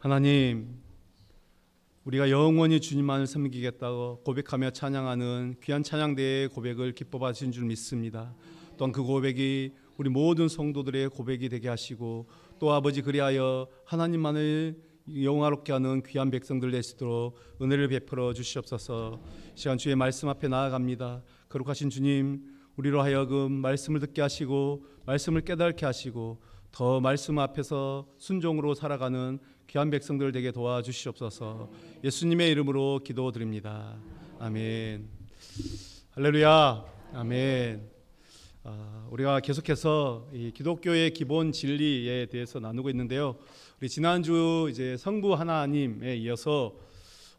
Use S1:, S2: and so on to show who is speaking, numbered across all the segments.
S1: 하나님, 우리가 영원히 주님만을 섬기겠다고 고백하며 찬양하는 귀한 찬양대의 고백을 기뻐 받으신 줄 믿습니다. 또한 그 고백이 우리 모든 성도들의 고백이 되게 하시고, 또 아버지 그리하여 하나님만을 영화롭게 하는 귀한 백성들 되시도록 은혜를 베풀어 주시옵소서. 시간 주의 말씀 앞에 나아갑니다. 거룩하신 주님, 우리로 하여금 말씀을 듣게 하시고 말씀을 깨닫게 하시고 더 말씀 앞에서 순종으로 살아가는 귀한 백성들 되게 도와주시옵소서. 예수님의 이름으로 기도드립니다. 아멘. 할렐루야. 아멘. 우리가 계속해서 이 기독교의 기본 진리에 대해서 나누고 있는데요. 우리 지난주 이제 성부 하나님에 이어서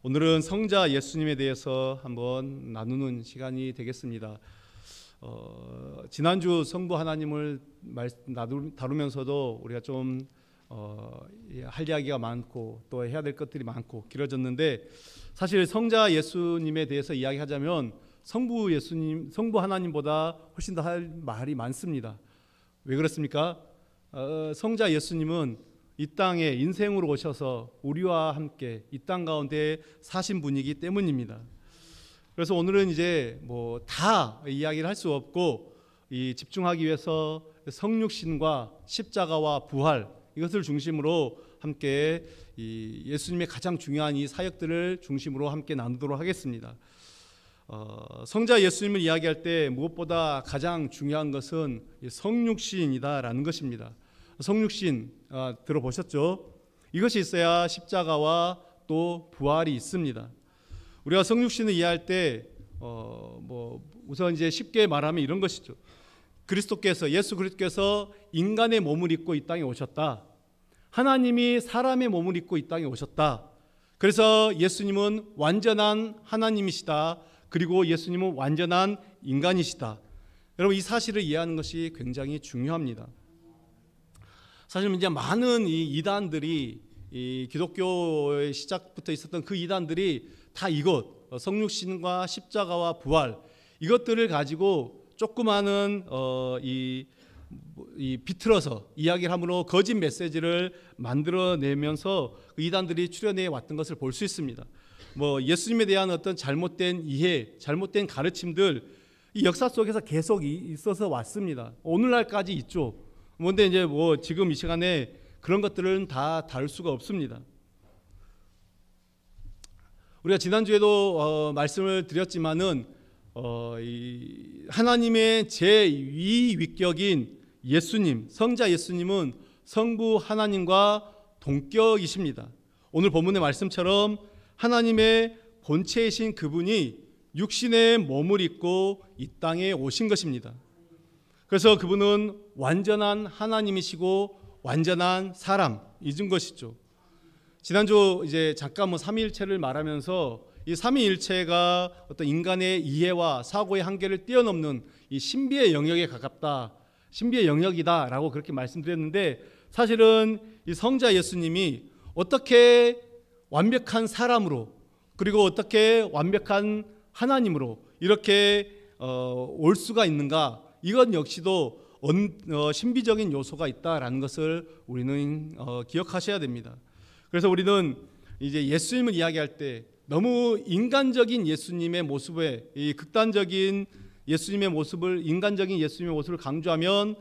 S1: 오늘은 성자 예수님에 대해서 한번 나누는 시간이 되겠습니다. 지난주 성부 하나님을 다루면서도 우리가 좀 할 이야기가 많고 또 해야 될 것들이 많고 길어졌는데, 사실 성자 예수님에 대해서 이야기하자면 성부 예수님, 성부 하나님보다 훨씬 더 할 말이 많습니다. 왜 그렇습니까? 성자 예수님은 이 땅에 인생으로 오셔서 우리와 함께 이 땅 가운데 사신 분이기 때문입니다. 그래서 오늘은 이제 뭐 다 이야기를 할 수 없고 집중하기 위해서 성육신과 십자가와 부활, 이것을 중심으로 함께 이 예수님의 가장 중요한 이 사역들을 중심으로 함께 나누도록 하겠습니다. 성자 예수님을 이야기할 때 무엇보다 가장 중요한 것은 성육신이다라는 것입니다. 성육신 들어보셨죠? 이것이 있어야 십자가와 또 부활이 있습니다. 우리가 성육신을 이해할 때 우선 이제 쉽게 말하면 이런 것이죠. 예수 그리스도께서 인간의 몸을 입고 이 땅에 오셨다. 하나님이 사람의 몸을 입고 이 땅에 오셨다. 그래서 예수님은 완전한 하나님이시다. 그리고 예수님은 완전한 인간이시다. 여러분, 이 사실을 이해하는 것이 굉장히 중요합니다. 사실 이제 많은 이 이단들이, 이 기독교의 시작부터 있었던 그 이단들이 다 이것, 성육신과 십자가와 부활, 이것들을 가지고 조그마한 비틀어서 이야기를 함으로 거짓 메시지를 만들어내면서 그 이단들이 출현해 왔던 것을 볼 수 있습니다. 예수님에 대한 어떤 잘못된 이해, 잘못된 가르침들, 이 역사 속에서 계속 있어서 왔습니다. 오늘날까지 있죠. 그런데 이제 지금 이 시간에 그런 것들은 다 다룰 수가 없습니다. 우리가 지난주에도 말씀을 드렸지만은 하나님의 제2위격인 예수님, 성자 예수님은 성부 하나님과 동격이십니다. 오늘 본문의 말씀처럼 하나님의 본체이신 그분이 육신의 몸을 입고 이 땅에 오신 것입니다. 그래서 그분은 완전한 하나님이시고 완전한 사람이신 것이죠. 지난주 이제 잠깐 삼위일체를 말하면서 이 삼위일체가 어떤 인간의 이해와 사고의 한계를 뛰어넘는 이 신비의 영역에 가깝다, 신비의 영역이다라고 그렇게 말씀드렸는데, 사실은 이 성자 예수님이 어떻게 완벽한 사람으로 그리고 어떻게 완벽한 하나님으로 이렇게 올 수가 있는가, 이것 역시도 신비적인 요소가 있다라는 것을 우리는 기억하셔야 됩니다. 그래서 우리는 이제 예수님을 이야기할 때 너무 인간적인 예수님의 모습에, 이 극단적인 예수님의 모습을, 인간적인 예수님의 모습을 강조하면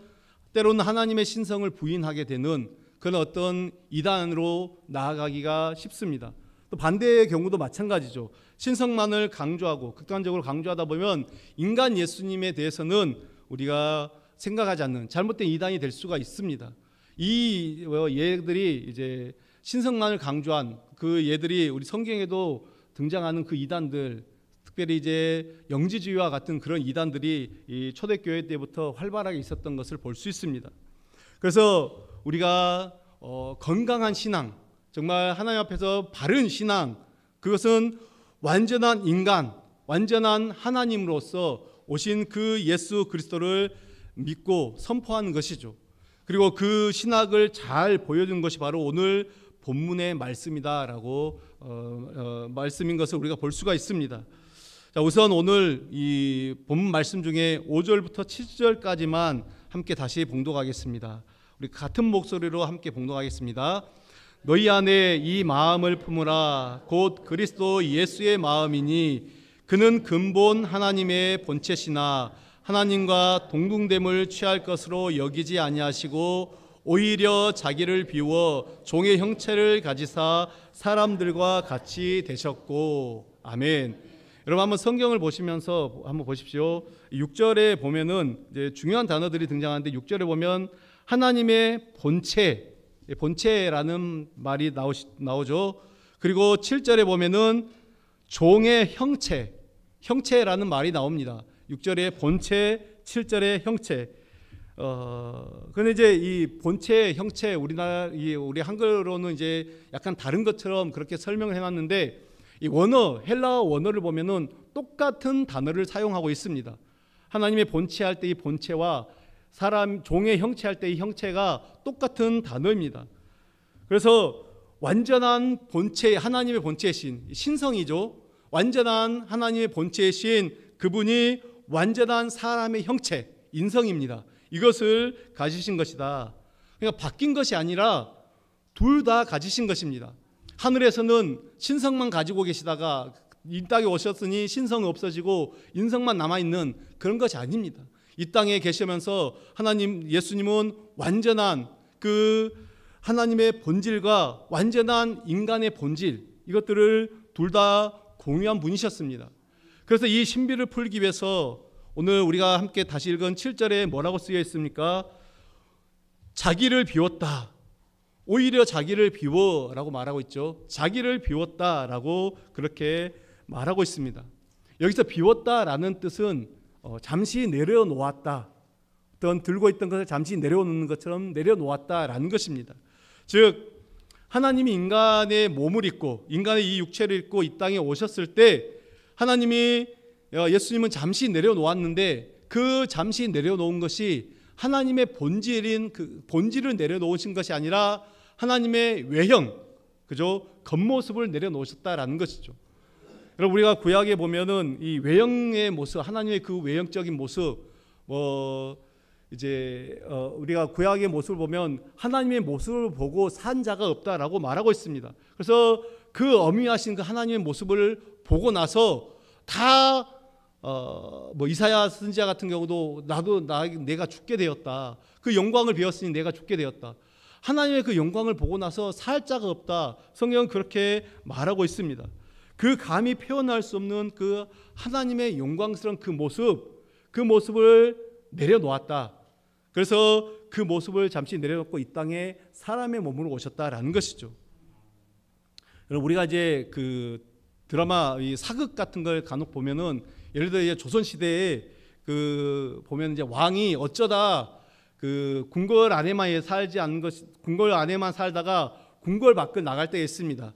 S1: 때로는 하나님의 신성을 부인하게 되는 그런 어떤 이단으로 나아가기가 쉽습니다. 또 반대의 경우도 마찬가지죠. 신성만을 강조하고 극단적으로 강조하다 보면 인간 예수님에 대해서는 우리가 생각하지 않는 잘못된 이단이 될 수가 있습니다. 이 얘들이 이제 신성만을 강조한 그 얘들이 우리 성경에도 등장하는 그 이단들, 특별히 이제 영지주의와 같은 그런 이단들이 이 초대교회 때부터 활발하게 있었던 것을 볼 수 있습니다. 그래서 우리가 건강한 신앙, 정말 하나님 앞에서 바른 신앙, 그것은 완전한 인간, 완전한 하나님으로서 오신 그 예수 그리스도를 믿고 선포하는 것이죠. 그리고 그 신학을 잘 보여준 것이 바로 오늘 본문의 말씀이다라고 말씀인 것을 우리가 볼 수가 있습니다. 자, 우선 오늘 이 본문 말씀 중에 5절부터 7절까지만 함께 다시 봉독하겠습니다. 우리 같은 목소리로 함께 봉독하겠습니다. 너희 안에 이 마음을 품으라. 곧 그리스도 예수의 마음이니 그는 근본 하나님의 본체시나 하나님과 동등됨을 취할 것으로 여기지 아니하시고 오히려 자기를 비워 종의 형체를 가지사 사람들과 같이 되셨고. 아멘. 여러분 한번 성경을 보시면서 한번 보십시오. 6절에 보면은 이제 중요한 단어들이 등장하는데 6절에 보면 하나님의 본체라는 말이 나오죠. 그리고 7절에 보면은 종의 형체라는 말이 나옵니다. 6절에 본체, 7절에 형체. 근데 이제 이 본체, 형체 우리 한글로는 이제 약간 다른 것처럼 그렇게 설명을 해놨는데 이 헬라어 원어를 보면은 똑같은 단어를 사용하고 있습니다. 하나님의 본체할 때 이 본체와 종의 형체할 때 이 형체가 똑같은 단어입니다. 그래서 완전한 본체, 하나님의 본체이신 신성이죠. 완전한 하나님의 본체이신 그분이 완전한 사람의 형체, 인성입니다. 이것을 가지신 것이다. 그러니까 바뀐 것이 아니라 둘 다 가지신 것입니다. 하늘에서는 신성만 가지고 계시다가 이 땅에 오셨으니 신성은 없어지고 인성만 남아있는 그런 것이 아닙니다. 이 땅에 계시면서 예수님은 완전한 그 하나님의 본질과 완전한 인간의 본질, 이것들을 둘 다 공유한 분이셨습니다. 그래서 이 신비를 풀기 위해서 오늘 우리가 함께 다시 읽은 7절에 뭐라고 쓰여 있습니까? 자기를 비웠다. 오히려 자기를 비워라고 말하고 있죠. 자기를 비웠다라고 그렇게 말하고 있습니다. 여기서 비웠다라는 뜻은 잠시 내려놓았다. 어떤 들고 있던 것을 잠시 내려놓는 것처럼 내려놓았다라는 것입니다. 즉 하나님이 인간의 몸을 입고 인간의 이 육체를 입고 이 땅에 오셨을 때 예수님은 잠시 내려놓았는데 그 잠시 내려놓은 것이 하나님의 본질인 그 본질을 내려놓으신 것이 아니라 하나님의 외형, 그죠? 겉모습을 내려놓으셨다라는 것이죠. 여러분 우리가 구약에 보면은 이 외형의 모습, 하나님의 그 외형적인 모습, 우리가 구약의 모습을 보면 하나님의 모습을 보고 산 자가 없다라고 말하고 있습니다. 그래서 그 어미하신 그 하나님의 모습을 보고 나서 다 이사야 선지자 같은 경우도 내가 죽게 되었다. 그 영광을 비웠으니 내가 죽게 되었다. 하나님의 그 영광을 보고 나서 살 자가 없다. 성경은 그렇게 말하고 있습니다. 그 감히 표현할 수 없는 그 하나님의 영광스러운 그 모습을 내려놓았다. 그래서 그 모습을 잠시 내려놓고 이 땅에 사람의 몸으로 오셨다라는 것이죠. 여러분 우리가 이제 그 드라마 이 사극 같은 걸 간혹 보면은 예를 들어 이제 조선 시대에 그 보면 이제 왕이 어쩌다 그 궁궐 안에만 살다가 궁궐 밖을 나갈 때가 있습니다.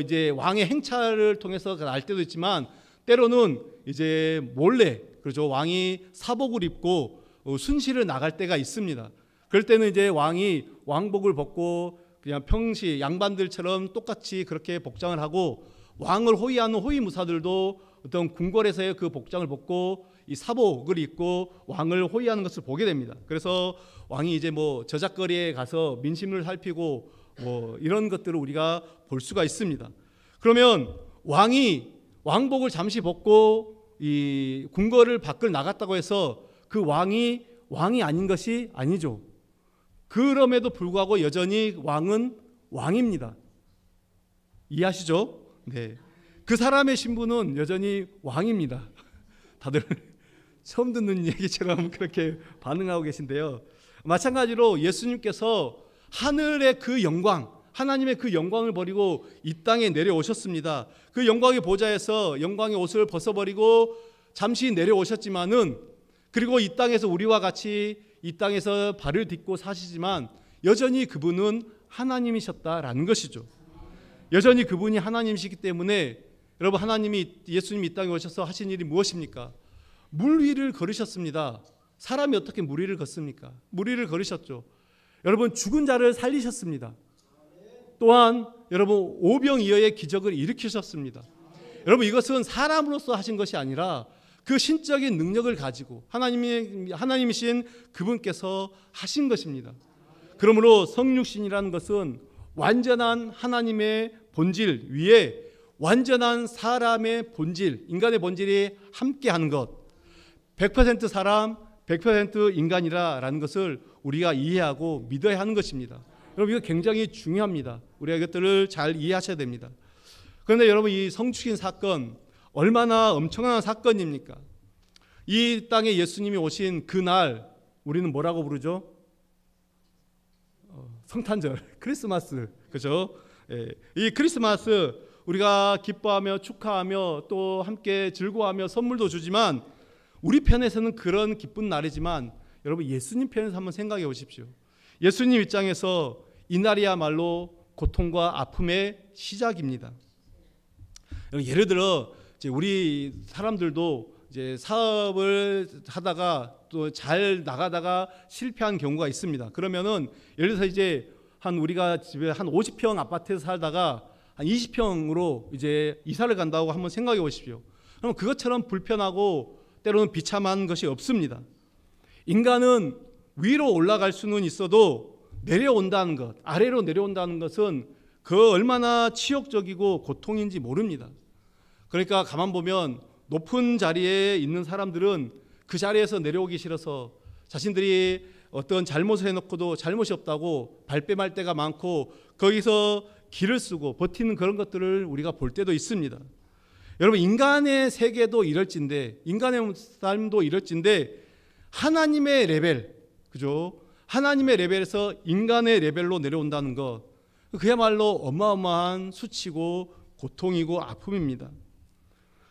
S1: 이제 왕의 행차를 통해서 날 때도 있지만 때로는 이제 몰래 그렇죠. 왕이 사복을 입고 순시를 나갈 때가 있습니다. 그럴 때는 이제 왕이 왕복을 벗고 그냥 평시 양반들처럼 똑같이 그렇게 복장을 하고 왕을 호위하는 호위무사들도 어떤 궁궐에서의 그 복장을 벗고 이 사복을 입고 왕을 호위하는 것을 보게 됩니다. 그래서 왕이 이제 저작거리에 가서 민심을 살피고 이런 것들을 우리가 볼 수가 있습니다. 그러면 왕이 왕복을 잠시 벗고 이 궁궐을 밖을 나갔다고 해서 그 왕이 아닌 것이 아니죠. 그럼에도 불구하고 여전히 왕은 왕입니다. 이해하시죠? 네. 그 사람의 신분은 여전히 왕입니다. 다들 처음 듣는 얘기처럼 그렇게 반응하고 계신데요. 마찬가지로 예수님께서 하늘의 그 영광, 하나님의 그 영광을 버리고 이 땅에 내려오셨습니다. 그 영광의 보좌에서 영광의 옷을 벗어버리고 잠시 내려오셨지만은 그리고 이 땅에서 우리와 같이 이 땅에서 발을 딛고 사시지만 여전히 그분은 하나님이셨다라는 것이죠. 여전히 그분이 하나님이시기 때문에 여러분 예수님이 이 땅에 오셔서 하신 일이 무엇입니까? 물 위를 걸으셨습니다. 사람이 어떻게 물 위를 걷습니까? 물 위를 걸으셨죠. 여러분 죽은 자를 살리셨습니다. 또한 여러분 오병이어의 기적을 일으키셨습니다. 여러분 이것은 사람으로서 하신 것이 아니라 그 신적인 능력을 가지고 하나님이신 그분께서 하신 것입니다. 그러므로 성육신이라는 것은 완전한 하나님의 본질 위에 완전한 사람의 본질, 인간의 본질이 함께하는 것, 100% 사람, 100% 인간이라는 것을 우리가 이해하고 믿어야 하는 것입니다. 여러분, 이거 굉장히 중요합니다. 우리가 이것들을 잘 이해하셔야 됩니다. 그런데 여러분, 이 성축인 사건 얼마나 엄청난 사건입니까? 이 땅에 예수님이 오신 그날 우리는 뭐라고 부르죠? 성탄절, 크리스마스, 그죠? 이 크리스마스 우리가 기뻐하며 축하하며 또 함께 즐거워하며 선물도 주지만 우리 편에서는 그런 기쁜 날이지만 여러분, 예수님 편에서 한번 생각해 보십시오. 예수님 입장에서 이날이야말로 고통과 아픔의 시작입니다. 예를 들어 이제 우리 사람들도 이제 사업을 하다가 또 잘 나가다가 실패한 경우가 있습니다. 그러면은 예를 들어서 이제 우리가 집에 한 50평 아파트에서 살다가 한 20평으로 이제 이사를 간다고 한번 생각해 보십시오. 그럼 그것처럼 불편하고 때로는 비참한 것이 없습니다. 인간은 위로 올라갈 수는 있어도 내려온다는 것, 아래로 내려온다는 것은 그 얼마나 치욕적이고 고통인지 모릅니다. 그러니까 가만 보면 높은 자리에 있는 사람들은 그 자리에서 내려오기 싫어서 자신들이 어떤 잘못을 해놓고도 잘못이 없다고 발뺌할 때가 많고 거기서 기를 쓰고 버티는 그런 것들을 우리가 볼 때도 있습니다. 여러분, 인간의 세계도 이럴진데, 인간의 삶도 이럴진데 하나님의 레벨, 그죠? 하나님의 레벨에서 인간의 레벨로 내려온다는 것, 그야말로 어마어마한 수치고 고통이고 아픔입니다.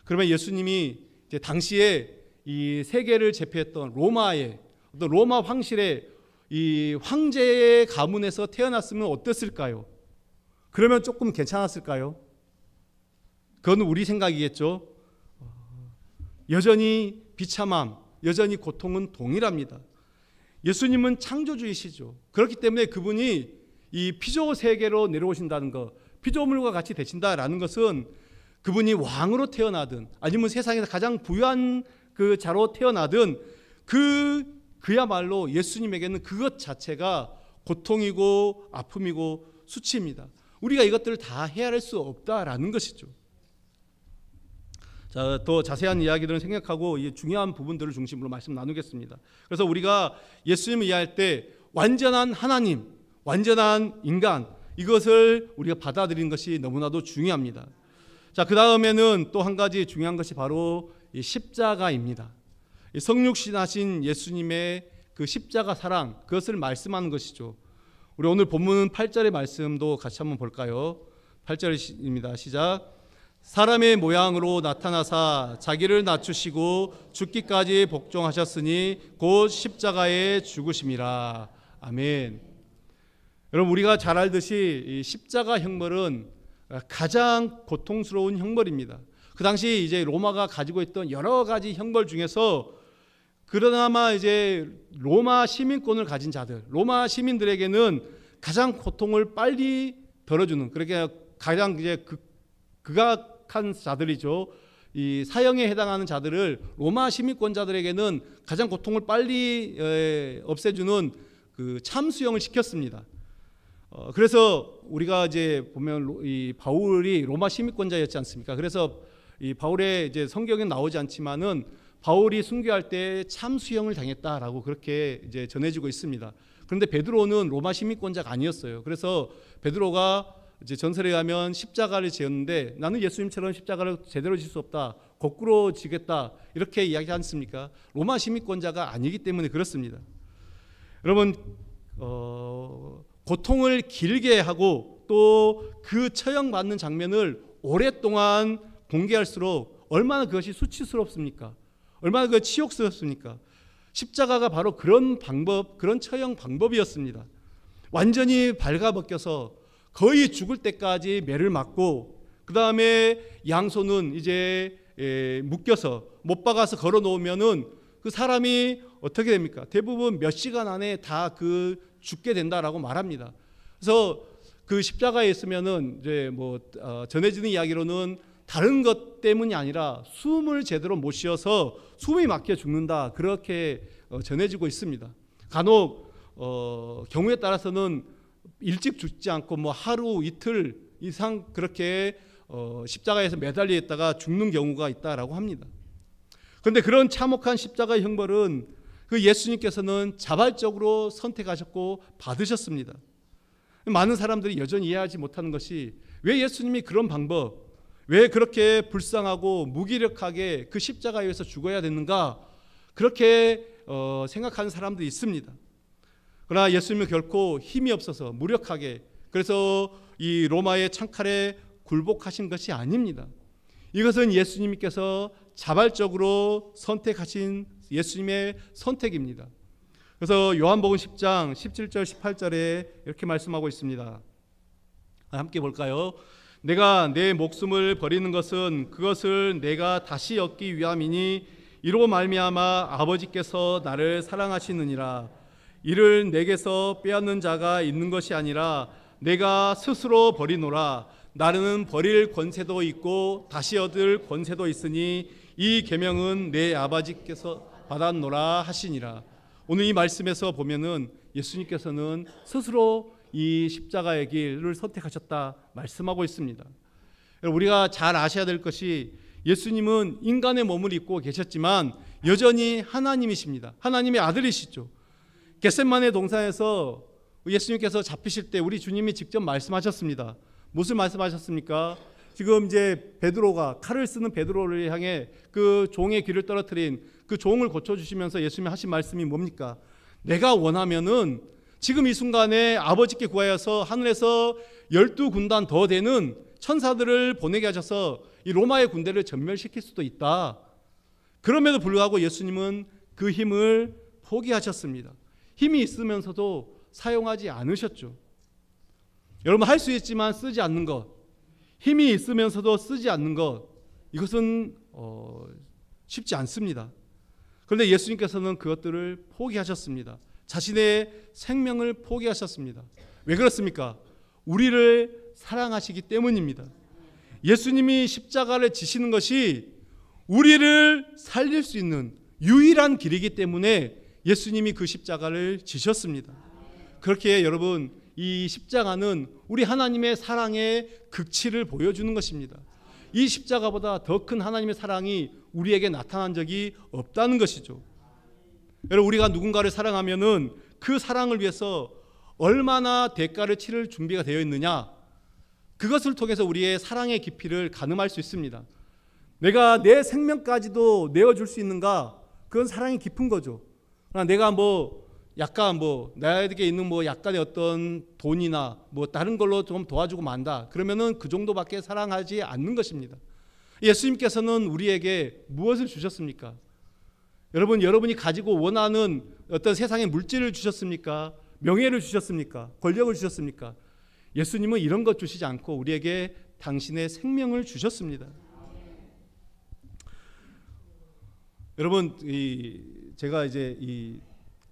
S1: 그러면 예수님이 이제 당시에 이 세계를 제패했던 로마의 어떤 로마 황실의 이 황제의 가문에서 태어났으면 어땠을까요? 그러면 조금 괜찮았을까요? 그건 우리 생각이겠죠. 여전히 비참함, 여전히 고통은 동일합니다. 예수님은 창조주이시죠. 그렇기 때문에 그분이 이 피조 세계로 내려오신다는 것, 피조물과 같이 되신다라는 것은 그분이 왕으로 태어나든 아니면 세상에서 가장 부유한 그 자로 태어나든 그야말로 예수님에게는 그것 자체가 고통이고 아픔이고 수치입니다. 우리가 이것들을 다 헤아릴 수 없다라는 것이죠. 자, 더 자세한 이야기들은 생략하고 이 중요한 부분들을 중심으로 말씀 나누겠습니다. 그래서 우리가 예수님을 이해할 때 완전한 하나님, 완전한 인간, 이것을 우리가 받아들이는 것이 너무나도 중요합니다. 자, 그 다음에는 또 한 가지 중요한 것이 바로 이 십자가입니다. 이 성육신하신 예수님의 그 십자가 사랑, 그것을 말씀하는 것이죠. 우리 오늘 본문 8절의 말씀도 같이 한번 볼까요? 8절입니다. 시작. 사람의 모양으로 나타나사 자기를 낮추시고 죽기까지 복종하셨으니 곧 십자가에 죽으심이라. 아멘. 여러분, 우리가 잘 알듯이 이 십자가 형벌은 가장 고통스러운 형벌입니다. 그 당시 이제 로마가 가지고 있던 여러 가지 형벌 중에서 그나마 이제 로마 시민권을 가진 자들, 로마 시민들에게는 가장 고통을 빨리 덜어주는, 그렇게 가장 이제 극악한 자들이죠. 이 사형에 해당하는 자들을 로마 시민권자들에게는 가장 고통을 빨리 없애주는 그 참수형을 시켰습니다. 그래서 우리가 이제 보면 이 바울이 로마 시민권자였지 않습니까? 그래서 이 바울의 이제 성경에 나오지 않지만은 바울이 순교할 때 참수형을 당했다라고 그렇게 이제 전해지고 있습니다. 그런데 베드로는 로마 시민권자가 아니었어요. 그래서 베드로가 이제 전설에 의하면 십자가를 지었는데 나는 예수님처럼 십자가를 제대로 질 수 없다, 거꾸로 지겠다, 이렇게 이야기하지 않습니까? 로마 시민권자가 아니기 때문에 그렇습니다. 여러분, 고통을 길게 하고 또 그 처형받는 장면을 오랫동안 공개할수록 얼마나 그것이 수치스럽습니까? 얼마나 그 치욕스럽습니까? 십자가가 바로 그런 방법, 그런 처형 방법이었습니다. 완전히 발가벗겨서 거의 죽을 때까지 매를 맞고 그 다음에 양손은 이제 묶여서 못 박아서 걸어 놓으면은 그 사람이 어떻게 됩니까? 대부분 몇 시간 안에 다 죽게 된다라고 말합니다. 그래서 그 십자가에 있으면은 이제 전해지는 이야기로는 다른 것 때문이 아니라 숨을 제대로 못 쉬어서 숨이 막혀 죽는다, 그렇게 전해지고 있습니다. 간혹 경우에 따라서는 일찍 죽지 않고 뭐 하루 이틀 이상 그렇게 십자가에서 매달려 있다가 죽는 경우가 있다라고 합니다. 그런데 그런 참혹한 십자가의 형벌은 그 예수님께서는 자발적으로 선택하셨고 받으셨습니다. 많은 사람들이 여전히 이해하지 못하는 것이 왜 예수님이 그런 방법, 왜 그렇게 불쌍하고 무기력하게 그 십자가에 의해서 죽어야 되는가, 그렇게 생각하는 사람들이 있습니다. 그러나 예수님은 결코 힘이 없어서 무력하게, 그래서 이 로마의 창칼에 굴복하신 것이 아닙니다. 이것은 예수님께서 자발적으로 선택하신 예수님의 선택입니다. 그래서 요한복음 10장 17절 18절에 이렇게 말씀하고 있습니다. 함께 볼까요? 내가 내 목숨을 버리는 것은 그것을 내가 다시 얻기 위함이니 이로 말미암아 아버지께서 나를 사랑하시느니라. 이를 내게서 빼앗는 자가 있는 것이 아니라 내가 스스로 버리노라. 나는 버릴 권세도 있고 다시 얻을 권세도 있으니 이 계명은 내 아버지께서 받았노라 하시니라. 오늘 이 말씀에서 보면은 예수님께서는 스스로 이 십자가의 길을 선택하셨다 말씀하고 있습니다. 우리가 잘 아셔야 될 것이 예수님은 인간의 몸을 입고 계셨지만 여전히 하나님이십니다. 하나님의 아들이시죠. 겟세마네 동산에서 예수님께서 잡히실 때 우리 주님이 직접 말씀하셨습니다. 무슨 말씀하셨습니까? 지금 이제 베드로가 칼을 쓰는 베드로를 향해 그 종의 귀를 떨어뜨린 그 종을 고쳐주시면서 예수님이 하신 말씀이 뭡니까? 내가 원하면은 지금 이 순간에 아버지께 구하여서 하늘에서 12군단 더 되는 천사들을 보내게 하셔서 이 로마의 군대를 전멸시킬 수도 있다. 그럼에도 불구하고 예수님은 그 힘을 포기하셨습니다. 힘이 있으면서도 사용하지 않으셨죠. 여러분, 할 수 있지만 쓰지 않는 것, 힘이 있으면서도 쓰지 않는 것, 이것은 쉽지 않습니다. 그런데 예수님께서는 그것들을 포기하셨습니다. 자신의 생명을 포기하셨습니다. 왜 그렇습니까? 우리를 사랑하시기 때문입니다. 예수님이 십자가를 지시는 것이 우리를 살릴 수 있는 유일한 길이기 때문에 예수님이 그 십자가를 지셨습니다. 그렇게 여러분, 이 십자가는 우리 하나님의 사랑의 극치를 보여주는 것입니다. 이 십자가보다 더 큰 하나님의 사랑이 우리에게 나타난 적이 없다는 것이죠. 여러분, 우리가 누군가를 사랑하면은 그 사랑을 위해서 얼마나 대가를 치를 준비가 되어 있느냐, 그것을 통해서 우리의 사랑의 깊이를 가늠할 수 있습니다. 내가 내 생명까지도 내어줄 수 있는가? 그건 사랑이 깊은 거죠. 그러나 내가 약간 나에게 있는 약간의 어떤 돈이나 다른 걸로 좀 도와주고 만다, 그러면은 그 정도밖에 사랑하지 않는 것입니다. 예수님께서는 우리에게 무엇을 주셨습니까? 여러분이 가지고 원하는 어떤 세상의 물질을 주셨습니까? 명예를 주셨습니까? 권력을 주셨습니까? 예수님은 이런 것 주시지 않고 우리에게 당신의 생명을 주셨습니다. 여러분, 제가 이제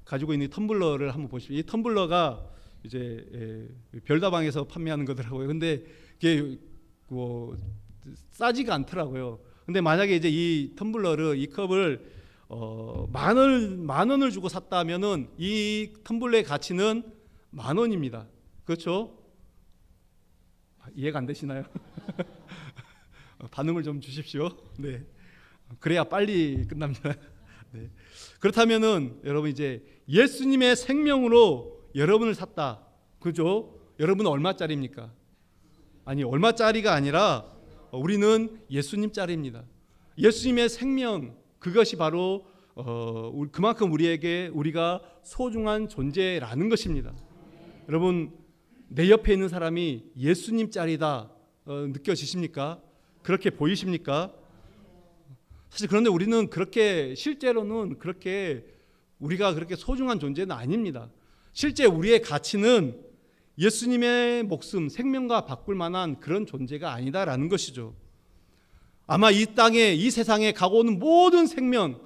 S1: 가지고 있는 텀블러를 한번 보십시오. 이 텀블러가 이제 별다방에서 판매하는 거더라고요. 근데 이게 싸지가 않더라고요. 근데 만약에 이제 이 텀블러를, 이 컵을 만 원을 주고 샀다면은 이 텀블러의 가치는 10,000원입니다. 그렇죠? 이해가 안 되시나요? 반응을 좀 주십시오. 네. 그래야 빨리 끝납니다. 네. 그렇다면은 여러분, 이제 예수님의 생명으로 여러분을 샀다. 그죠? 여러분은 얼마짜리입니까? 아니, 얼마짜리가 아니라 우리는 예수님짜리입니다. 예수님의 생명, 그것이 바로 그만큼 우리가 소중한 존재라는 것입니다. 여러분, 내 옆에 있는 사람이 예수님짜리다 느껴지십니까? 그렇게 보이십니까? 사실 그런데 우리는 실제로는 우리가 그렇게 소중한 존재는 아닙니다. 실제 우리의 가치는 예수님의 목숨, 생명과 바꿀 만한 그런 존재가 아니다라는 것이죠. 아마 이 땅에, 이 세상에 가고 오는 모든 생명,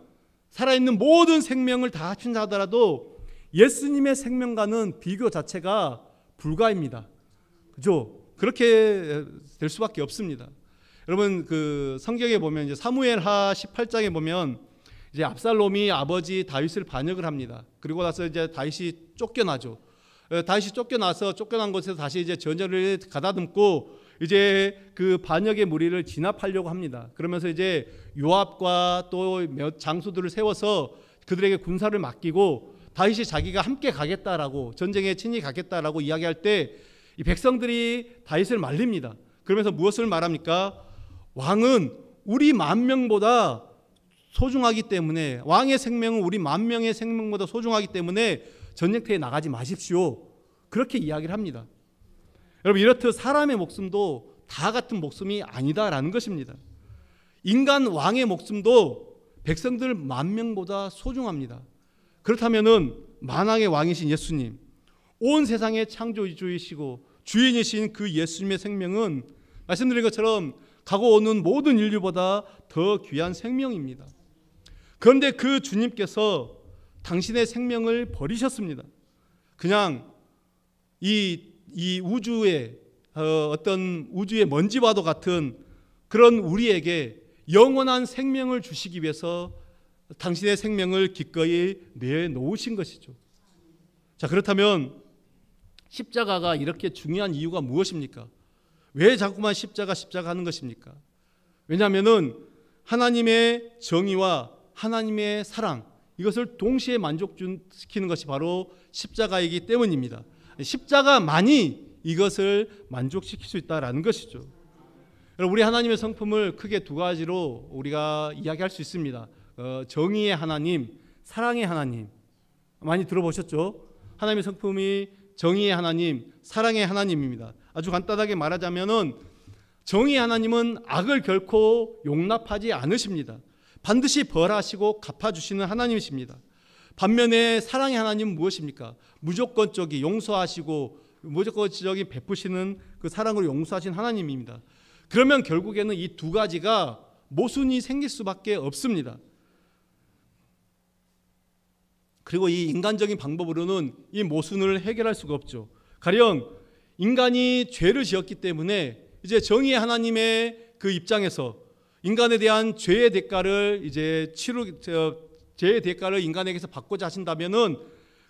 S1: 살아있는 모든 생명을 다 합친다 하더라도 예수님의 생명과는 비교 자체가 불가입니다. 그죠? 그렇게 될 수밖에 없습니다. 여러분, 그 성경에 보면 이제 사무엘하 18장에 보면 이제 압살롬이 아버지 다윗을 반역을 합니다. 그리고 나서 이제 다윗이 쫓겨나죠. 다시 쫓겨난 곳에서 다시 이제 전열을 가다듬고 이제 그 반역의 무리를 진압하려고 합니다. 그러면서 이제 요압과 또 몇 장수들을 세워서 그들에게 군사를 맡기고 다윗이 자기가 함께 가겠다라고, 전쟁에 친히 가겠다라고 이야기할 때 이 백성들이 다윗을 말립니다. 그러면서 무엇을 말합니까? 왕은 우리 10,000명보다 소중하기 때문에, 왕의 생명은 우리 10,000명의 생명보다 소중하기 때문에 전쟁터에 나가지 마십시오. 그렇게 이야기를 합니다. 여러분, 이렇듯 사람의 목숨도 다 같은 목숨이 아니다라는 것입니다. 인간 왕의 목숨도 백성들 10,000명보다 소중합니다. 그렇다면은 만왕의 왕이신 예수님, 온 세상의 창조주이시고 주인이신 그 예수님의 생명은 말씀드린 것처럼 가고 오는 모든 인류보다 더 귀한 생명입니다. 그런데 그 주님께서 당신의 생명을 버리셨습니다. 그냥 이 우주의 어떤 우주의 먼지와도 같은 그런 우리에게 영원한 생명을 주시기 위해서 당신의 생명을 기꺼이 내놓으신 것이죠. 자, 그렇다면 십자가가 이렇게 중요한 이유가 무엇입니까? 왜 자꾸만 십자가 하는 것입니까? 왜냐하면은 하나님의 정의와 하나님의 사랑, 이것을 동시에 만족시키는 것이 바로 십자가이기 때문입니다. 십자가만이 이것을 만족시킬 수 있다라는 것이죠. 우리 하나님의 성품을 크게 두 가지로 우리가 이야기할 수 있습니다. 정의의 하나님, 사랑의 하나님. 많이 들어보셨죠? 하나님의 성품이 정의의 하나님, 사랑의 하나님입니다. 아주 간단하게 말하자면은 정의의 하나님은 악을 결코 용납하지 않으십니다. 반드시 벌하시고 갚아주시는 하나님이십니다. 반면에 사랑의 하나님은 무엇입니까? 무조건적인 용서하시고 무조건적인 베푸시는 그 사랑으로 용서하신 하나님입니다. 그러면 결국에는 이 두 가지가 모순이 생길 수밖에 없습니다. 그리고 이 인간적인 방법으로는 이 모순을 해결할 수가 없죠. 가령 인간이 죄를 지었기 때문에 이제 정의의 하나님의 그 입장에서 인간에 대한 죄의 대가를 죄의 대가를 인간에게서 받고자 하신다면은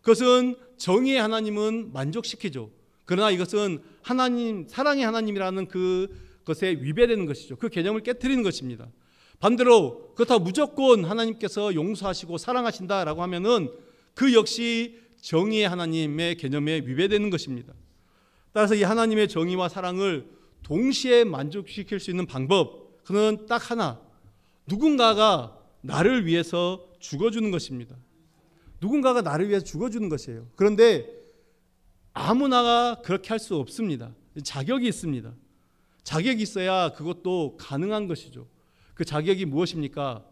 S1: 그것은 정의의 하나님은 만족시키죠. 그러나 이것은 하나님, 사랑의 하나님이라는 그것에 위배되는 것이죠. 그 개념을 깨트리는 것입니다. 반대로 그렇다고 무조건 하나님께서 용서하시고 사랑하신다라고 하면은 그 역시 정의의 하나님의 개념에 위배되는 것입니다. 따라서 이 하나님의 정의와 사랑을 동시에 만족시킬 수 있는 방법, 그는 딱 하나, 누군가가 나를 위해서 죽어주는 것입니다. 누군가가 나를 위해서 죽어주는 것이에요. 그런데 아무나가 그렇게 할 수 없습니다. 자격이 있습니다. 자격이 있어야 그것도 가능한 것이죠. 그 자격이 무엇입니까?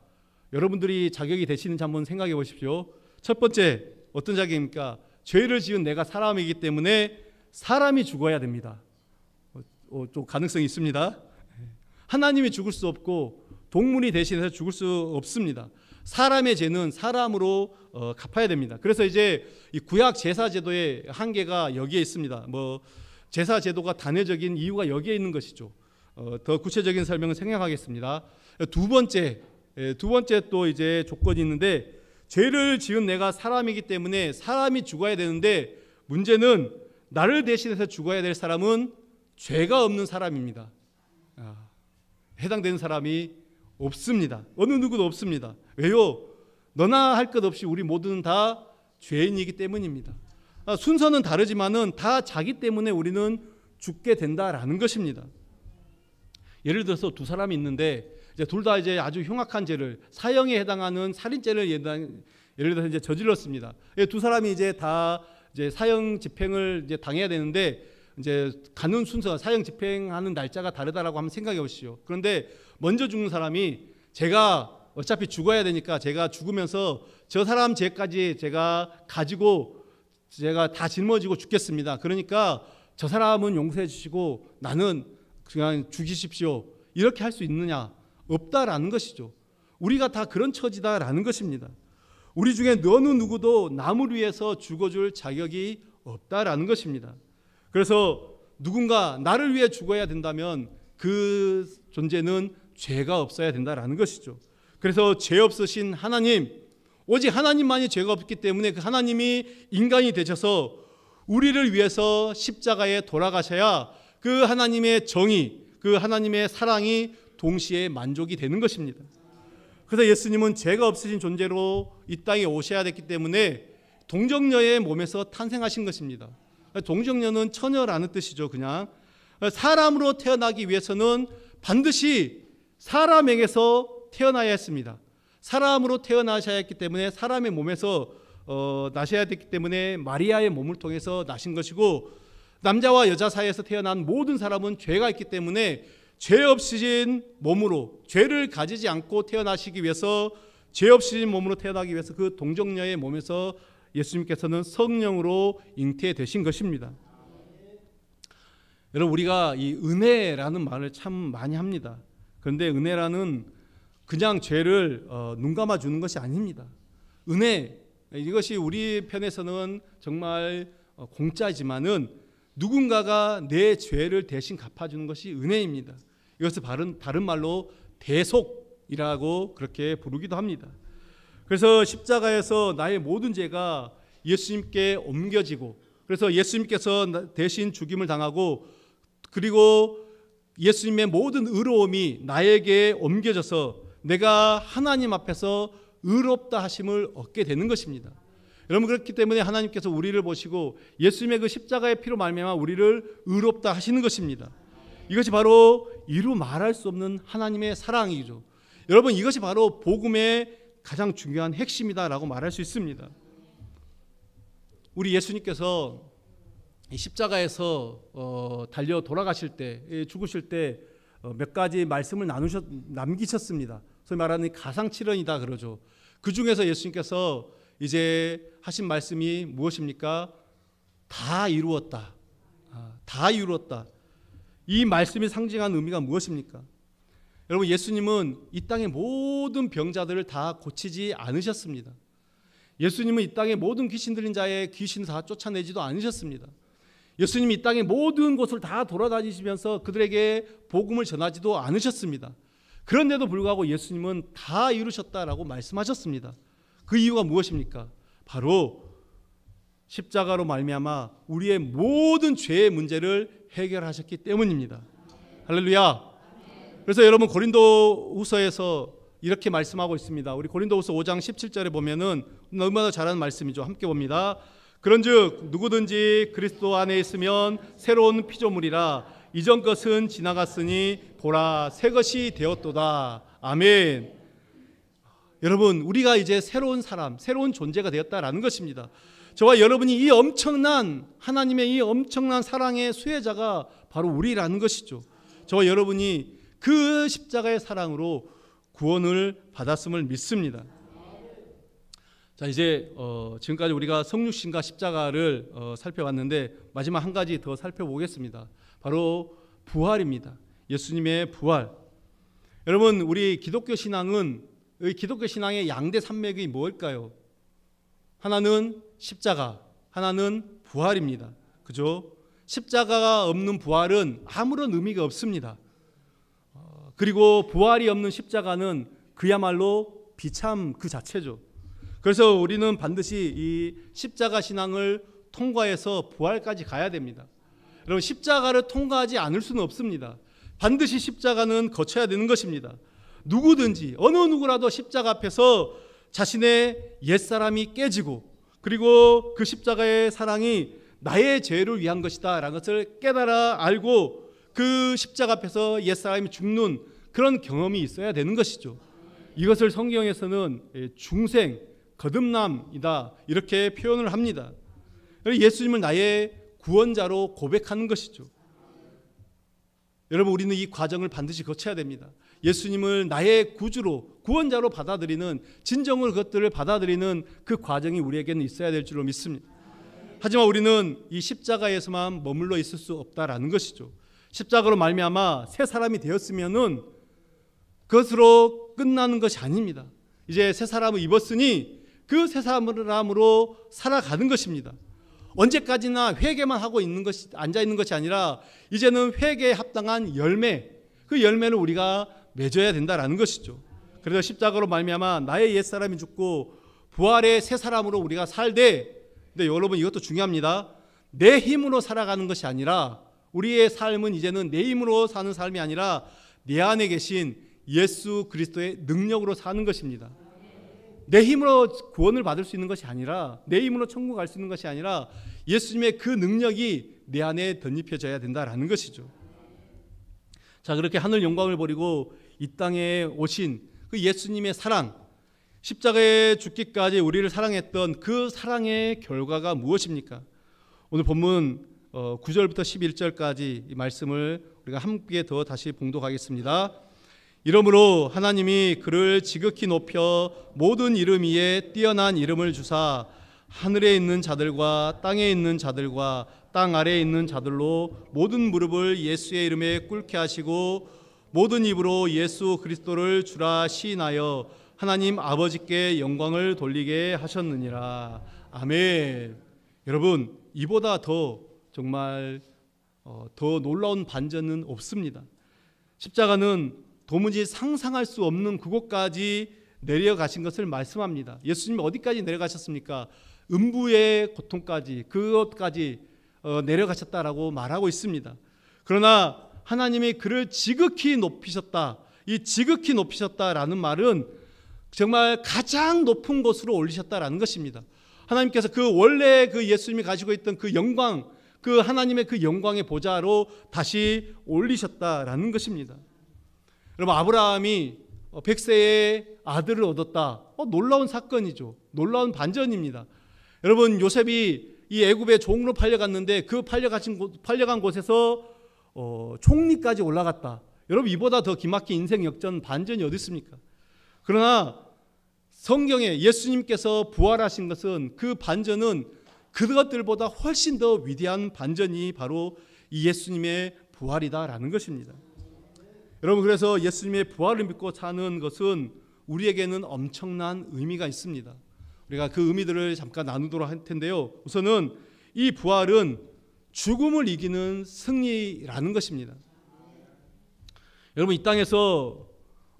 S1: 여러분들이 자격이 되시는지 한번 생각해 보십시오. 첫 번째, 어떤 자격입니까? 죄를 지은 내가 사람이기 때문에 사람이 죽어야 됩니다. 좀 가능성이 있습니다. 하나님이 죽을 수 없고 동물이 대신해서 죽을 수 없습니다. 사람의 죄는 사람으로 갚아야 됩니다. 그래서 이제 이 구약 제사 제도의 한계가 여기에 있습니다. 제사 제도가 단회적인 이유가 여기에 있는 것이죠. 더 구체적인 설명을 생략하겠습니다. 두 번째 또 이제 조건이 있는데, 죄를 지은 내가 사람이기 때문에 사람이 죽어야 되는데 문제는 나를 대신해서 죽어야 될 사람은 죄가 없는 사람입니다. 해당되는 사람이 없습니다. 어느 누구도 없습니다. 왜요? 너나 할 것 없이 우리 모두는 다 죄인이기 때문입니다. 순서는 다르지만은 다 자기 때문에 우리는 죽게 된다라는 것입니다. 예를 들어서 두 사람이 있는데 이제 둘 다 이제 아주 흉악한 죄를, 사형에 해당하는 살인죄를 예를 들어서 이제 저질렀습니다. 두 사람이 이제 다 이제 사형 집행을 이제 당해야 되는데 이제 가는 순서, 사형 집행하는 날짜가 다르다라고 한번 생각해 보시죠. 그런데 먼저 죽는 사람이 제가 어차피 죽어야 되니까 제가 죽으면서 저 사람 죄까지 제가 가지고 제가 다 짊어지고 죽겠습니다. 그러니까 저 사람은 용서해 주시고 나는 그냥 죽이십시오. 이렇게 할 수 있느냐? 없다라는 것이죠. 우리가 다 그런 처지다라는 것입니다. 우리 중에 어느 누구도 남을 위해서 죽어줄 자격이 없다라는 것입니다. 그래서 누군가 나를 위해 죽어야 된다면 그 존재는 죄가 없어야 된다라는 것이죠. 그래서 죄 없으신 하나님, 오직 하나님만이 죄가 없기 때문에 그 하나님이 인간이 되셔서 우리를 위해서 십자가에 돌아가셔야 그 하나님의 정의, 그 하나님의 사랑이 동시에 만족이 되는 것입니다. 그래서 예수님은 죄가 없으신 존재로 이 땅에 오셔야 됐기 때문에 동정녀의 몸에서 탄생하신 것입니다. 동정녀는 처녀라는 뜻이죠. 그냥 사람으로 태어나기 위해서는 반드시 사람에게서 태어나야 했습니다. 사람으로 태어나셔야 했기 때문에 사람의 몸에서 나셔야 됐기 때문에 마리아의 몸을 통해서 나신 것이고, 남자와 여자 사이에서 태어난 모든 사람은 죄가 있기 때문에 죄 없으신 몸으로, 죄를 가지지 않고 태어나시기 위해서, 죄 없으신 몸으로 태어나기 위해서 그 동정녀의 몸에서 예수님께서는 성령으로 잉태되신 것입니다. 여러분, 우리가 이 은혜라는 말을 참 많이 합니다. 그런데 은혜라는 그냥 죄를 눈 감아 주는 것이 아닙니다. 은혜, 이것이 우리 편에서는 정말 공짜지만은 누군가가 내 죄를 대신 갚아주는 것이 은혜입니다. 이것을 다른 말로 대속이라고 그렇게 부르기도 합니다. 그래서 십자가에서 나의 모든 죄가 예수님께 옮겨지고, 그래서 예수님께서 대신 죽임을 당하고, 그리고 예수님의 모든 의로움이 나에게 옮겨져서 내가 하나님 앞에서 의롭다 하심을 얻게 되는 것입니다. 여러분, 그렇기 때문에 하나님께서 우리를 보시고 예수님의 그 십자가의 피로 말미암아 우리를 의롭다 하시는 것입니다. 이것이 바로 이루 말할 수 없는 하나님의 사랑이죠. 여러분, 이것이 바로 복음의 가장 중요한 핵심이다라고 말할 수 있습니다. 우리 예수님께서 십자가에서 달려 돌아가실 때, 죽으실 때 몇 가지 말씀을 남기셨습니다. 소위 말하는 가상칠언이다 그러죠. 그 중에서 예수님께서 이제 하신 말씀이 무엇입니까? 다 이루었다. 다 이루었다. 이 말씀이 상징하는 의미가 무엇입니까? 여러분, 예수님은 이 땅의 모든 병자들을 다 고치지 않으셨습니다. 예수님은 이 땅의 모든 귀신 들린 자의 귀신을 다 쫓아내지도 않으셨습니다. 예수님이 이 땅의 모든 곳을 다 돌아다니시면서 그들에게 복음을 전하지도 않으셨습니다. 그런데도 불구하고 예수님은 다 이루셨다라고 말씀하셨습니다. 그 이유가 무엇입니까? 바로 십자가로 말미암아 우리의 모든 죄의 문제를 해결하셨기 때문입니다. 할렐루야. 그래서 여러분, 고린도후서에서 이렇게 말씀하고 있습니다. 우리 고린도후서 5장 17절에 보면은 너무나 잘 아는 말씀이죠. 함께 봅니다. 그런즉 누구든지 그리스도 안에 있으면 새로운 피조물이라, 이전 것은 지나갔으니 보라 새 것이 되었도다. 아멘. 여러분, 우리가 이제 새로운 사람, 새로운 존재가 되었다라는 것입니다. 저와 여러분이 이 엄청난 하나님의 이 엄청난 사랑의 수혜자가 바로 우리라는 것이죠. 저와 여러분이 그 십자가의 사랑으로 구원을 받았음을 믿습니다. 자, 이제 지금까지 우리가 성육신과 십자가를 살펴봤는데 마지막 한 가지 더 살펴보겠습니다. 바로 부활입니다. 예수님의 부활. 여러분, 우리 기독교 신앙은, 기독교 신앙의 양대 산맥이 뭘까요? 하나는 십자가, 하나는 부활입니다. 그죠? 십자가가 없는 부활은 아무런 의미가 없습니다. 그리고 부활이 없는 십자가는 그야말로 비참 그 자체죠. 그래서 우리는 반드시 이 십자가 신앙을 통과해서 부활까지 가야 됩니다. 여러분, 십자가를 통과하지 않을 수는 없습니다. 반드시 십자가는 거쳐야 되는 것입니다. 누구든지 어느 누구라도 십자가 앞에서 자신의 옛사람이 깨지고, 그리고 그 십자가의 사랑이 나의 죄를 위한 것이다 라는 것을 깨달아 알고 그 십자가 앞에서 옛사람이 죽는 그런 경험이 있어야 되는 것이죠. 이것을 성경에서는 중생, 거듭남이다 이렇게 표현을 합니다. 예수님을 나의 구원자로 고백하는 것이죠. 여러분, 우리는 이 과정을 반드시 거쳐야 됩니다. 예수님을 나의 구주로, 구원자로 받아들이는, 진정으로 그것들을 받아들이는 그 과정이 우리에게는 있어야 될 줄로 믿습니다. 하지만 우리는 이 십자가에서만 머물러 있을 수 없다라는 것이죠. 십자가로 말미암아 새 사람이 되었으면은 그것으로 끝나는 것이 아닙니다. 이제 새 사람을 입었으니 그 새 사람으로 살아가는 것입니다. 언제까지나 회개만 하고 있는 것이, 앉아 있는 것이 아니라 이제는 회개에 합당한 열매, 그 열매를 우리가 맺어야 된다라는 것이죠. 그래서 십자가로 말미암아 나의 옛사람이 죽고 부활의 새 사람으로 우리가 살되, 근데 여러분, 이것도 중요합니다. 내 힘으로 살아가는 것이 아니라, 우리의 삶은 이제는 내 힘으로 사는 삶이 아니라 내 안에 계신 예수 그리스도의 능력으로 사는 것입니다. 내 힘으로 구원을 받을 수 있는 것이 아니라, 내 힘으로 천국 갈 수 있는 것이 아니라 예수님의 그 능력이 내 안에 덧입혀져야 된다라는 것이죠. 자, 그렇게 하늘 영광을 버리고 이 땅에 오신 그 예수님의 사랑, 십자가에 죽기까지 우리를 사랑했던 그 사랑의 결과가 무엇입니까? 오늘 본문 9절부터 11절까지 이 말씀을 우리가 함께 더 다시 봉독하겠습니다. 이러므로 하나님이 그를 지극히 높여 모든 이름 위에 뛰어난 이름을 주사 하늘에 있는 자들과 땅에 있는 자들과 땅 아래에 있는 자들로 모든 무릎을 예수의 이름에 꿇게 하시고 모든 입으로 예수 그리스도를 주라 시인하여 하나님 아버지께 영광을 돌리게 하셨느니라. 아멘. 여러분, 이보다 더 정말 더 놀라운 반전은 없습니다. 십자가는 도무지 상상할 수 없는 그곳까지 내려가신 것을 말씀합니다. 예수님이 어디까지 내려가셨습니까? 음부의 고통까지, 그것까지 내려가셨다라고 말하고 있습니다. 그러나 하나님이 그를 지극히 높이셨다. 이 지극히 높이셨다라는 말은 정말 가장 높은 곳으로 올리셨다라는 것입니다. 하나님께서 그 원래 그 예수님이 가지고 있던 그 영광, 그 하나님의 그 영광의 보좌로 다시 올리셨다라는 것입니다. 여러분, 아브라함이 100세의 아들을 얻었다. 놀라운 사건이죠. 놀라운 반전입니다. 여러분, 요셉이 이 애굽의 종으로 팔려갔는데 그 팔려간 곳에서 총리까지 올라갔다. 여러분, 이보다 더 기막힌 인생 역전 반전이 어디 있습니까? 그러나 성경에 예수님께서 부활하신 것은, 그 반전은 그것들보다 훨씬 더 위대한 반전이 바로 이 예수님의 부활이다라는 것입니다. 여러분, 그래서 예수님의 부활을 믿고 사는 것은 우리에게는 엄청난 의미가 있습니다. 우리가 그 의미들을 잠깐 나누도록 할 텐데요. 우선은 이 부활은 죽음을 이기는 승리라는 것입니다. 여러분, 이 땅에서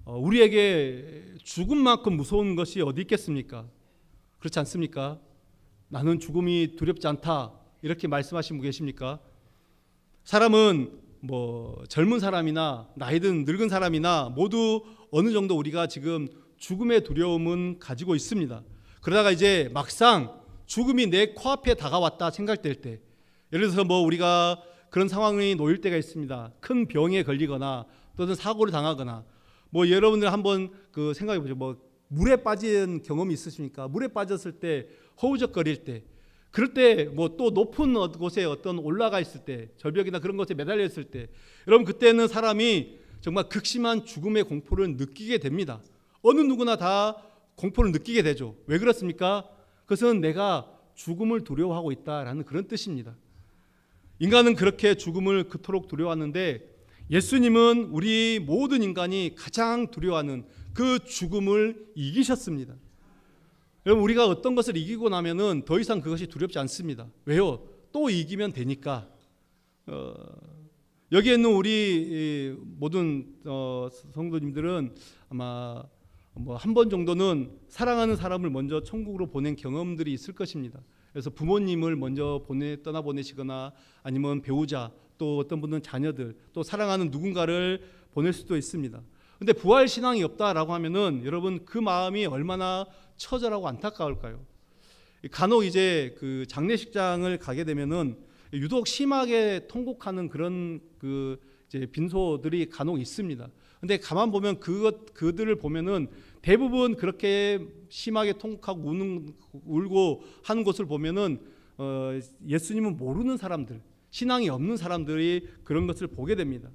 S1: 우리에게 죽음만큼 무서운 것이 어디 있겠습니까? 그렇지 않습니까? 나는 죽음이 두렵지 않다, 이렇게 말씀하신 분 계십니까? 사람은 젊은 사람이나 나이든 늙은 사람이나 모두 어느 정도 우리가 지금 죽음의 두려움은 가지고 있습니다. 그러다가 이제 막상 죽음이 내 코앞에 다가왔다 생각될 때, 예를 들어서 우리가 그런 상황이 놓일 때가 있습니다. 큰 병에 걸리거나 또는 사고를 당하거나, 여러분들 한번 생각해 보죠. 물에 빠진 경험이 있으십니까? 물에 빠졌을 때, 허우적거릴 때, 그럴 때 또 높은 곳에 어떤 올라가 있을 때, 절벽이나 그런 것에 매달려 있을 때, 여러분, 그때는 사람이 정말 극심한 죽음의 공포를 느끼게 됩니다. 어느 누구나 다 공포를 느끼게 되죠. 왜 그렇습니까? 그것은 내가 죽음을 두려워하고 있다라는 그런 뜻입니다. 인간은 그렇게 죽음을 그토록 두려워하는데, 예수님은 우리 모든 인간이 가장 두려워하는 그 죽음을 이기셨습니다. 여러분, 우리가 어떤 것을 이기고 나면은 더 이상 그것이 두렵지 않습니다. 왜요? 또 이기면 되니까. 여기에 있는 우리 모든 성도님들은 아마 한 번 정도는 사랑하는 사람을 먼저 천국으로 보낸 경험들이 있을 것입니다. 그래서 부모님을 먼저 떠나보내시거나, 아니면 배우자, 또 어떤 분은 자녀들, 또 사랑하는 누군가를 보낼 수도 있습니다. 근데 부활 신앙이 없다라고 하면은 여러분, 그 마음이 얼마나 처절하고 안타까울까요? 간혹 이제 그 장례식장을 가게 되면은 유독 심하게 통곡하는 그런 이제 빈소들이 간혹 있습니다. 근데 가만 보면 그들을 보면은 대부분 그렇게 심하게 통곡하고 울고 하는 것을 보면은 예수님은 모르는 사람들, 신앙이 없는 사람들이 그런 것을 보게 됩니다.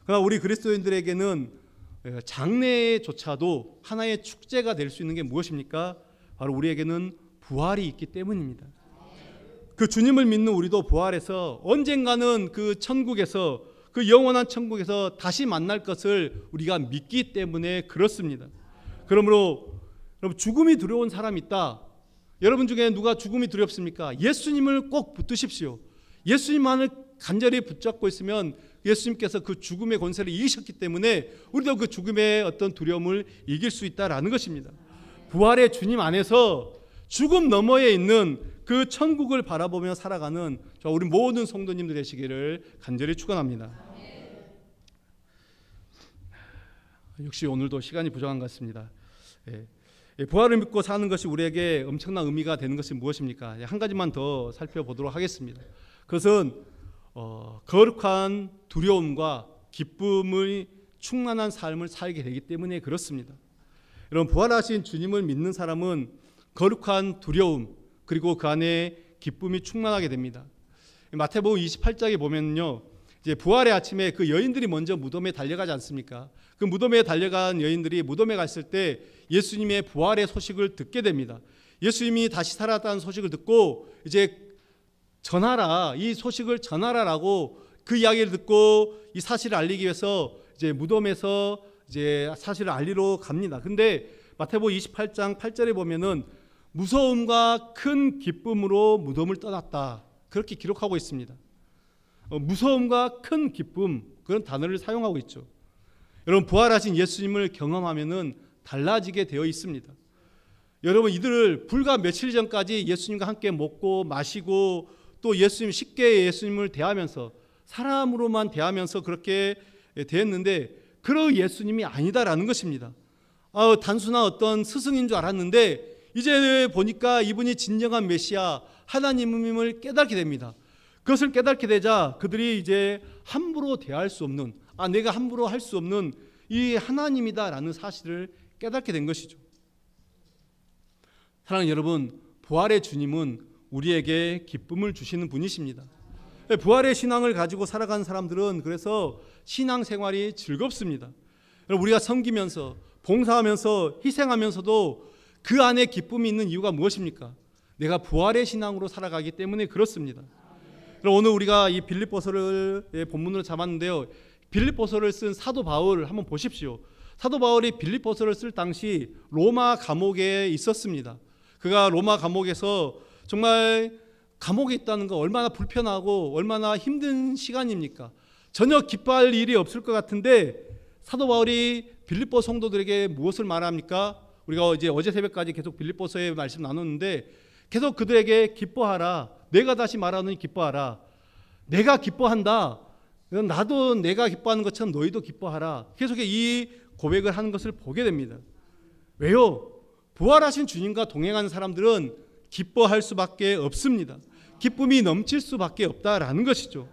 S1: 그러나 우리 그리스도인들에게는 장래조차도 하나의 축제가 될 수 있는 게 무엇입니까? 바로 우리에게는 부활이 있기 때문입니다. 그 주님을 믿는 우리도 부활해서 언젠가는 그 천국에서, 그 영원한 천국에서 다시 만날 것을 우리가 믿기 때문에 그렇습니다. 그러므로 여러분, 죽음이 두려운 사람이 있다. 여러분 중에 누가 죽음이 두렵습니까? 예수님을 꼭 붙드십시오. 예수님만을 간절히 붙잡고 있으면 예수님께서 그 죽음의 권세를 이기셨기 때문에 우리도 그 죽음의 어떤 두려움을 이길 수 있다라는 것입니다. 부활의 주님 안에서 죽음 너머에 있는 그 천국을 바라보며 살아가는 우리 모든 성도님들 되시기를 간절히 축원합니다. 역시 오늘도 시간이 부족한 것 같습니다. 부활을 믿고 사는 것이 우리에게 엄청난 의미가 되는 것이 무엇입니까? 한 가지만 더 살펴보도록 하겠습니다. 그것은 거룩한 두려움과 기쁨의 충만한 삶을 살게 되기 때문에 그렇습니다. 여러분, 부활하신 주님을 믿는 사람은 거룩한 두려움 그리고 그 안에 기쁨이 충만하게 됩니다. 마태복음 28장에 보면요, 이제 부활의 아침에 그 여인들이 먼저 무덤에 달려가지 않습니까? 그 무덤에 달려간 여인들이 무덤에 갔을 때 예수님의 부활의 소식을 듣게 됩니다. 예수님이 다시 살아났다는 소식을 듣고 이제 전하라, 이 소식을 전하라라고 그 이야기를 듣고 이 사실을 알리기 위해서 이제 무덤에서 이제 사실을 알리러 갑니다. 근데 마태복음 28장 8절에 보면은 무서움과 큰 기쁨으로 무덤을 떠났다, 그렇게 기록하고 있습니다. 무서움과 큰 기쁨, 그런 단어를 사용하고 있죠. 여러분, 부활하신 예수님을 경험하면은 달라지게 되어 있습니다. 여러분, 이들을 불과 며칠 전까지 예수님과 함께 먹고 마시고 또 예수님 쉽게 예수님을 대하면서 사람으로만 대하면서 그렇게 대했는데 그런 예수님이 아니다라는 것입니다. 단순한 어떤 스승인 줄 알았는데 이제 보니까 이분이 진정한 메시아 하나님임을 깨닫게 됩니다. 그것을 깨닫게 되자 그들이 이제 함부로 대할 수 없는, 내가 함부로 할 수 없는 이 하나님이다라는 사실을 깨닫게 된 것이죠. 사랑하는 여러분, 부활의 주님은 우리에게 기쁨을 주시는 분이십니다. 부활의 신앙을 가지고 살아가는 사람들은 그래서 신앙생활이 즐겁습니다. 우리가 섬기면서 봉사하면서 희생하면서도 그 안에 기쁨이 있는 이유가 무엇입니까? 내가 부활의 신앙으로 살아가기 때문에 그렇습니다. 오늘 우리가 이 빌립보서를 본문으로 잡았는데요, 빌립보서를 쓴 사도 바울 한번 보십시오. 사도 바울이 빌립보서를 쓸 당시 로마 감옥에 있었습니다. 그가 로마 감옥에서 정말 감옥에 있다는 거 얼마나 불편하고 얼마나 힘든 시간입니까? 전혀 기뻐할 일이 없을 것 같은데 사도 바울이 빌립보 성도들에게 무엇을 말합니까? 우리가 이제 어제 새벽까지 계속 빌립보서의 말씀 나눴는데 계속 그들에게 기뻐하라, 내가 다시 말하노니 기뻐하라, 내가 기뻐한다, 나도 내가 기뻐하는 것처럼 너희도 기뻐하라, 계속 이 고백을 하는 것을 보게 됩니다. 왜요? 부활하신 주님과 동행하는 사람들은 기뻐할 수밖에 없습니다. 기쁨이 넘칠 수밖에 없다라는 것이죠.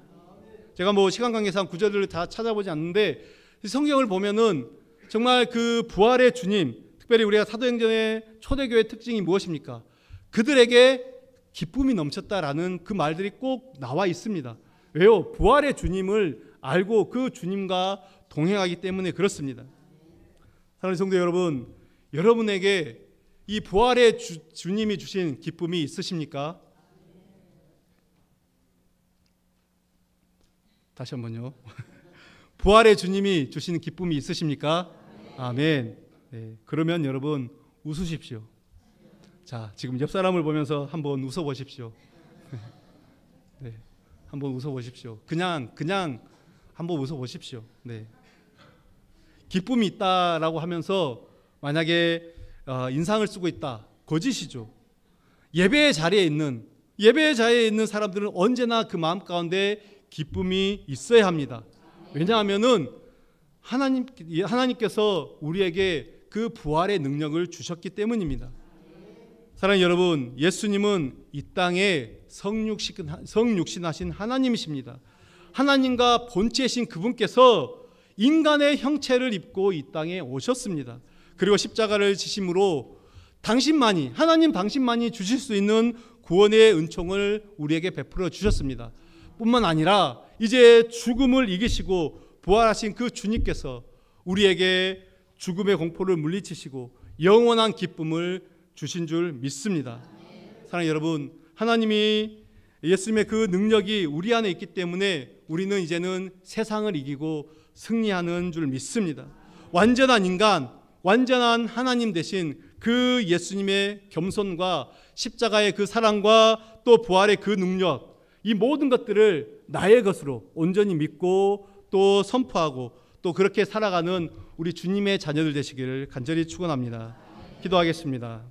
S1: 제가 시간 관계상 구절들을 다 찾아보지 않는데 성경을 보면은 정말 그 부활의 주님, 특별히 우리가 사도행전의 초대교회 특징이 무엇입니까? 그들에게 기쁨이 넘쳤다라는 그 말들이 꼭 나와 있습니다. 왜요? 부활의 주님을 알고 그 주님과 동행하기 때문에 그렇습니다. 사랑하는 성도 여러분, 여러분에게 이 부활의 주님이 주신 기쁨이 있으십니까? 다시 한번요. 부활의 주님이 주시는 기쁨이 있으십니까? 아멘. 네, 그러면 여러분 웃으십시오. 자, 지금 옆 사람을 보면서 한번 웃어보십시오. 네, 한번 웃어보십시오. 그냥 한번 웃어보십시오. 네. 기쁨이 있다라고 하면서 만약에 인상을 쓰고 있다, 거짓이죠. 예배의 자리에 있는 사람들은 언제나 그 마음 가운데 기쁨이 있어야 합니다. 왜냐하면은 하나님께서 우리에게 그 부활의 능력을 주셨기 때문입니다. 사랑하는 여러분, 예수님은 이 땅에 성육신하신 하나님이십니다. 하나님과 본체이신 그분께서 인간의 형체를 입고 이 땅에 오셨습니다. 그리고 십자가를 지심으로 하나님 당신만이 주실 수 있는 구원의 은총을 우리에게 베풀어 주셨습니다. 뿐만 아니라 이제 죽음을 이기시고 부활하신 그 주님께서 우리에게 죽음의 공포를 물리치시고 영원한 기쁨을 주신 줄 믿습니다. 사랑하는 여러분, 하나님이 예수님의 그 능력이 우리 안에 있기 때문에 우리는 이제는 세상을 이기고 승리하는 줄 믿습니다. 완전한 인간, 완전한 하나님 대신 그 예수님의 겸손과 십자가의 그 사랑과 또 부활의 그 능력, 이 모든 것들을 나의 것으로 온전히 믿고 또 선포하고 또 그렇게 살아가는 우리 주님의 자녀들 되시기를 간절히 축원합니다. 기도하겠습니다.